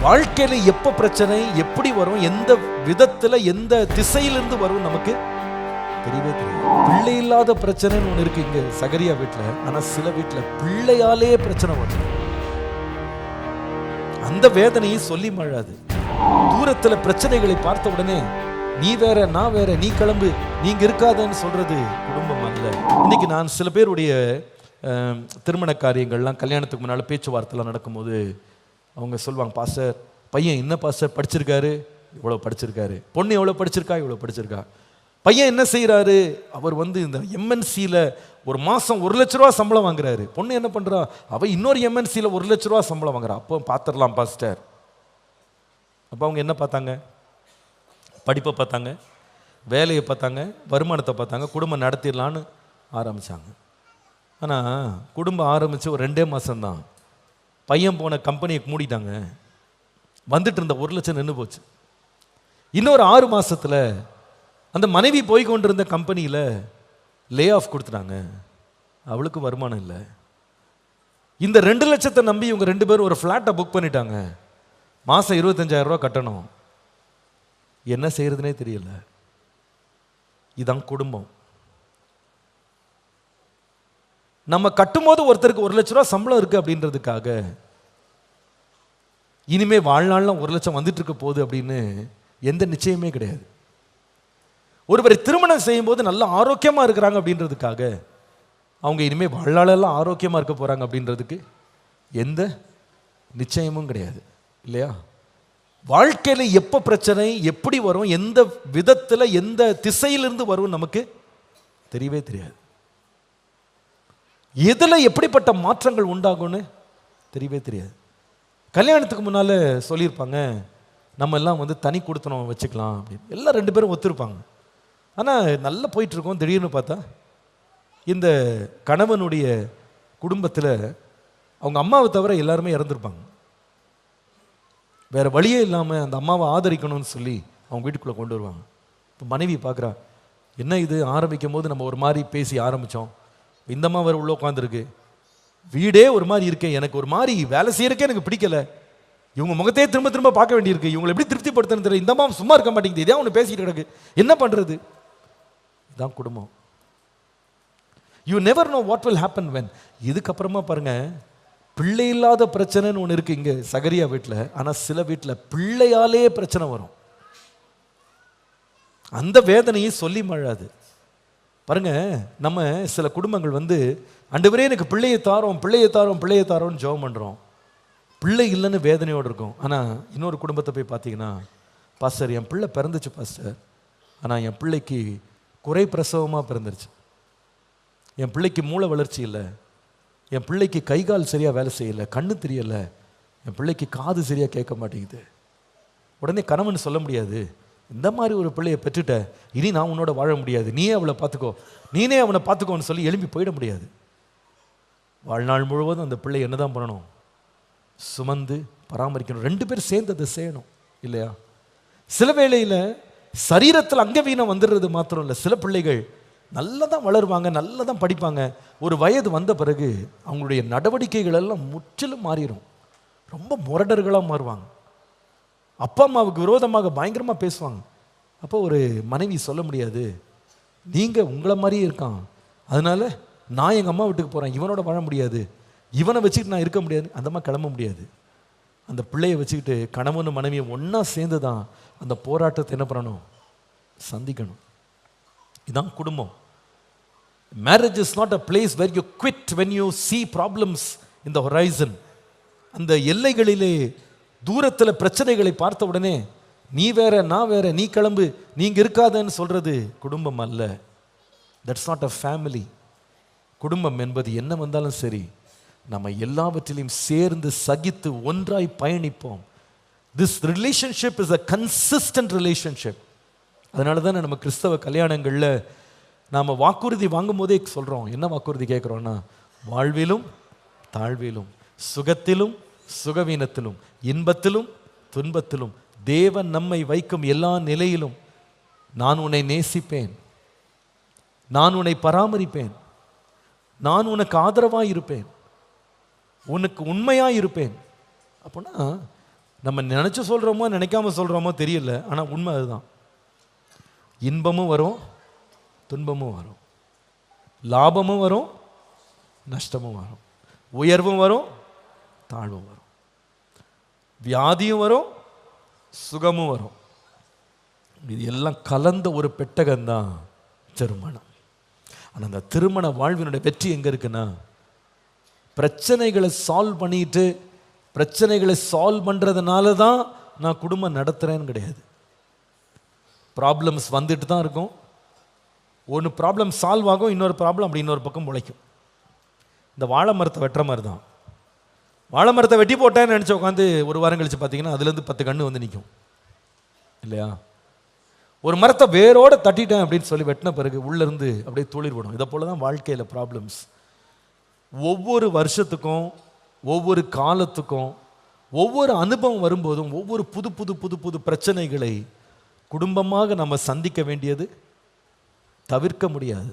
வாழ்க்கையில எப்ப பிரச்சனை எப்படி வரும், எந்த விதத்துல எந்த திசையிலிருந்து வரும் நமக்கு தெரியவே தெரியும். பிள்ளை இல்லாத பிரச்சனைன்னு ஒண்ணு இருக்கு இங்க சகரியா வீட்டுல. ஆனா சில வீட்டுல பிள்ளையாலே பிரச்சனை வரும். அந்த வேதனையை சொல்லி மழாது. தூரத்துல பிரச்சனைகளை பார்த்த உடனே நீ வேற நான் வேற, நீ கிளம்பு, நீங்க இருக்காதன்னு சொல்றது குடும்பம் அல்ல. இன்னைக்கு நான் சில பேருடைய திருமண காரியங்கள்லாம் கல்யாணத்துக்கு முன்னால பேச்சுவார்த்தைலாம் நடக்கும்போது அவங்க சொல்லுவாங்க, பாஸ்டர் பையன் என்ன பாஸ்டர் படிச்சிருக்காரு, இவ்வளோ படிச்சிருக்காரு, பொண்ணு எவ்வளோ படிச்சிருக்கா, இவ்வளோ படிச்சிருக்கா, பையன் என்ன செய்கிறாரு, அவர் இந்த எம்என்சியில் ஒரு மாதம் 1 லட்ச ரூபா சம்பளம் வாங்குறாரு, பொண்ணு என்ன பண்ணுறா, அவள் இன்னொரு எம்என்சியில் 1 லட்ச ரூபா சம்பளம் வாங்குறா. அப்போ பார்த்துடலாம் பாஸ்டர். அப்போ அவங்க என்ன பார்த்தாங்க? படிப்பை பார்த்தாங்க, வேலையை பார்த்தாங்க, வருமானத்தை பார்த்தாங்க, குடும்பம் நடத்திடலான்னு ஆரம்பித்தாங்க. ஆனால் குடும்பம் ஆரம்பித்து ஒரு 2 மாதம்தான் பையன் போன கம்பெனியை மூடிட்டாங்க. வந்துட்டு இருந்த 1 லட்சம் நின்று போச்சு. இன்னொரு 6 மாதத்தில் அந்த மனைவி போய் கொண்டிருந்த கம்பெனியில் லே ஆஃப் கொடுத்துட்டாங்க. அவளுக்கு வருமானம் இல்லை. இந்த 2 லட்சத்தை நம்பி இவங்க 2 பேரும் ஒரு ஃப்ளாட்டை புக் பண்ணிட்டாங்க. மாதம் 25,000 ரூபா கட்டணும். என்ன செய்யறதுனே தெரியல. இதான் குடும்பம். நம்ம கட்டும்போது ஒருத்தருக்கு 1 லட்ச ரூபா சம்பளம் இருக்கு அப்படின்றதுக்காக இனிமே வாழ்நாள்லாம் 1 லட்சம் வந்துட்டு இருக்க போகுது அப்படின்னு எந்த நிச்சயமே கிடையாது. ஒருவரை திருமணம் செய்யும் போது நல்ல ஆரோக்கியமா இருக்கிறாங்க அப்படின்றதுக்காக அவங்க இனிமே வாழ்நாளெல்லாம் ஆரோக்கியமா இருக்க போறாங்க அப்படின்றதுக்கு எந்த நிச்சயமும் கிடையாது, இல்லையா? வாழ்க்கையில எப்ப பிரச்சனை எப்படி வரும், எந்த விதத்துல எந்த திசையிலிருந்து வரும் நமக்கு தெரியவே தெரியாது. எதுல எப்படிப்பட்ட மாற்றங்கள் உண்டாகும்னு தெரியவே தெரியாது. கல்யாணத்துக்கு முன்னால சொல்லியிருப்பாங்க, நம்ம எல்லாம் தனி கொடுத்தனம் வச்சுக்கலாம் அப்படின்னு. எல்லாம் 2 பேரும் ஒத்துருப்பாங்க. ஆனால் நல்லா போயிட்டு இருக்கோம். திடீர்னு பார்த்தா இந்த கணவனுடைய குடும்பத்தில் அவங்க அம்மாவை தவிர எல்லாருமே இறந்துருப்பாங்க. வேற வழியே இல்லாமல் அந்த அம்மாவை ஆதரிக்கணும்னு சொல்லி அவங்க வீட்டுக்குள்ளே கொண்டு வருவாங்க. இப்போ மனைவி பார்க்குறா, என்ன இது, ஆரம்பிக்கும் போது நம்ம ஒரு மாதிரி பேசி ஆரம்பித்தோம், இந்த அம்மா வேறு உள்ளே உட்காந்துருக்கு, வீடே ஒரு மாதிரி இருக்கேன், எனக்கு ஒரு மாதிரி வேலை செய்யறக்கே எனக்கு பிடிக்கல, இவங்க முகத்தையே திரும்ப திரும்ப பார்க்க வேண்டியிருக்கு, இவங்களை எப்படி திருப்திப்படுத்தணும் தெரியல, இந்த அம்மா சும்மா இருக்க மாட்டேங்குது, இதே ஒன்று பேசிட்டு கிடக்கு, என்ன பண்ணுறது? இதுதான் குடும்பம். You never know what will happen when. இதுக்கப்புறமா பாருங்க, பிள்ளை இல்லாத பிரச்சனைன்னு ஒன்று இருக்கு இங்க சகரியா வீட்டில். ஆனால் சில வீட்டில் பிள்ளையாலே பிரச்சனை வரும். அந்த வேதனையை சொல்லி மழாது. பாருங்க, நம்ம சில குடும்பங்கள் ஆண்டவரே எனக்கு பிள்ளையை தாரோம் பிள்ளையை தாரோம் பிள்ளையை தாரோன்னு ஜெபம் பண்ணுறோம், பிள்ளை இல்லைன்னு வேதனையோடு இருக்கும். ஆனால் இன்னொரு குடும்பத்தை போய் பார்த்தீங்கன்னா, பாஸ்டர் என் பிள்ளை பிறந்துச்சு பாஸ்டர், ஆனால் என் பிள்ளைக்கு குறை பிரசவமாக பிறந்துருச்சு, என் பிள்ளைக்கு மூளை வளர்ச்சி இல்லை, என் பிள்ளைக்கு கை கால் சரியாக வேலை செய்யலை, கண்ணு தெரியலை, என் பிள்ளைக்கு காது சரியாக கேட்க மாட்டேங்குது. உடனே கணவன் சொல்ல முடியாது, இந்த மாதிரி ஒரு பிள்ளையை பெற்றுட்ட, இனி நான் உன்னோட வாழ முடியாது, நீயே அவளை பார்த்துக்கோ, நீனே அவனை பார்த்துக்கோன்னு சொல்லி எழுப்பி போயிட முடியாது. வாழ்நாள் முழுவதும் அந்த பிள்ளை என்ன தான் பண்ணணும்? சுமந்து பராமரிக்கணும். 2 பேர் சேர்ந்து அதை செய்யணும், இல்லையா? சில வேளையில் சரீரத்தில் அங்கவீனம் வந்துடுறது மாத்திரம் இல்லை, சில பிள்ளைகள் நல்லா தான் வளருவாங்க, நல்லா தான் படிப்பாங்க, ஒரு வயது வந்த பிறகு அவங்களுடைய நடவடிக்கைகள் எல்லாம் முற்றிலும் மாறிடும். ரொம்ப முரடர்களாக மாறுவாங்க, அப்பா அம்மாவுக்கு விரோதமாக பயங்கரமாக பேசுவாங்க. அப்போ ஒரு மனைவி சொல்ல முடியாது, நீங்கள் உங்களை மாதிரியே இருக்கான், அதனால நான் எங்கள் அம்மா வீட்டுக்கு போகிறேன், இவனோட வாழ முடியாது, இவனை வச்சுக்கிட்டு நான் இருக்க முடியாது, அந்த மாதிரி கிளம்ப முடியாது. அந்த பிள்ளையை வச்சுக்கிட்டு கணவனும் மனைவியை ஒன்றா சேர்ந்து தான் அந்த போராட்டத்தை என்ன பண்ணணும்? சந்திக்கணும். இதுதான் குடும்பம். Marriage is not a place where you quit when you see problems in the horizon. அந்த எல்லைகளிலே தூரத்தில் பிரச்சனைகளை பார்த்த உடனே நீ வேற நான் வேற, நீ கிளம்பு, நீங்க இருக்காதன்னு சொல்றது குடும்பம் அல்ல. That's not a family. குடும்பம் என்பது என்ன வந்தாலும் சரி, நம்ம எல்லாவற்றிலையும் சேர்ந்து சகித்து ஒன்றாய் பயணிப்போம். This relationship is a consistent relationship. அதனால தான் நம்ம கிறிஸ்தவ கல்யாணங்களில் நாம் வாக்குறுதி வாங்கும் போதே சொல்கிறோம். என்ன வாக்குறுதி கேட்குறோன்னா, வாழ்விலும் தாழ்விலும், சுகத்திலும் சுகவீனத்திலும், இன்பத்திலும் துன்பத்திலும், தேவன் நம்மை வைக்கும் எல்லா நிலையிலும் நான் உன்னை நேசிப்பேன், நான் உன்னை பராமரிப்பேன், நான் உனக்கு ஆதரவாக இருப்பேன், உனக்கு உண்மையாக இருப்பேன். அப்படின்னா நம்ம நினச்சி சொல்கிறோமோ நினைக்காம சொல்கிறோமோ தெரியல, ஆனால் உண்மை அதுதான். இன்பமும் வரும், துன்பமும் வரும், லாபமும் வரும், நஷ்டமும் வரும், உயர்வும் வரும், தாழ்வும் வரும், வியாதியும் வரும், சுகமும் வரும். இது எல்லாம் கலந்த ஒரு பெட்டகம்தான் திருமணம். ஆனால் அந்த திருமண வாழ்வினுடைய வெற்றி எங்கே இருக்குன்னா, பிரச்சனைகளை சால்வ் பண்ணிட்டு பிரச்சனைகளை சால்வ் பண்ணுறதுனால தான் நான் குடும்பம் நடத்துகிறேன்னு கிடையாது. ப்ராப்ளம்ஸ் வந்துட்டு தான் இருக்கும். ஒன்று ப்ராப்ளம் சால்வ் ஆகும், இன்னொரு ப்ராப்ளம் அப்படி இன்னொரு பக்கம் முளைக்கும். இந்த வாழை மரத்தை வெட்டுற மாதிரி தான். வாழை மரத்தை வெட்டி போட்டேன்னு நினச்சி உட்காந்து ஒரு வாரம் கழித்து பார்த்தீங்கன்னா அதுலேருந்து 10 கன்று வந்து நிற்கும் இல்லையா? ஒரு மரத்தை வேரோடு தட்டிட்டேன் அப்படின்னு சொல்லி வெட்டின பிறகு உள்ளேருந்து அப்படியே துளிர் விடும். இதை போல தான் வாழ்க்கையில் ப்ராப்ளம்ஸ். ஒவ்வொரு வருஷத்துக்கும், ஒவ்வொரு காலத்துக்கும், ஒவ்வொரு அனுபவம் வரும்போதும் ஒவ்வொரு புது புது புது புது பிரச்சனைகளை குடும்பமாக நம்ம சந்திக்க வேண்டியது தவிர்க்க முடியாது.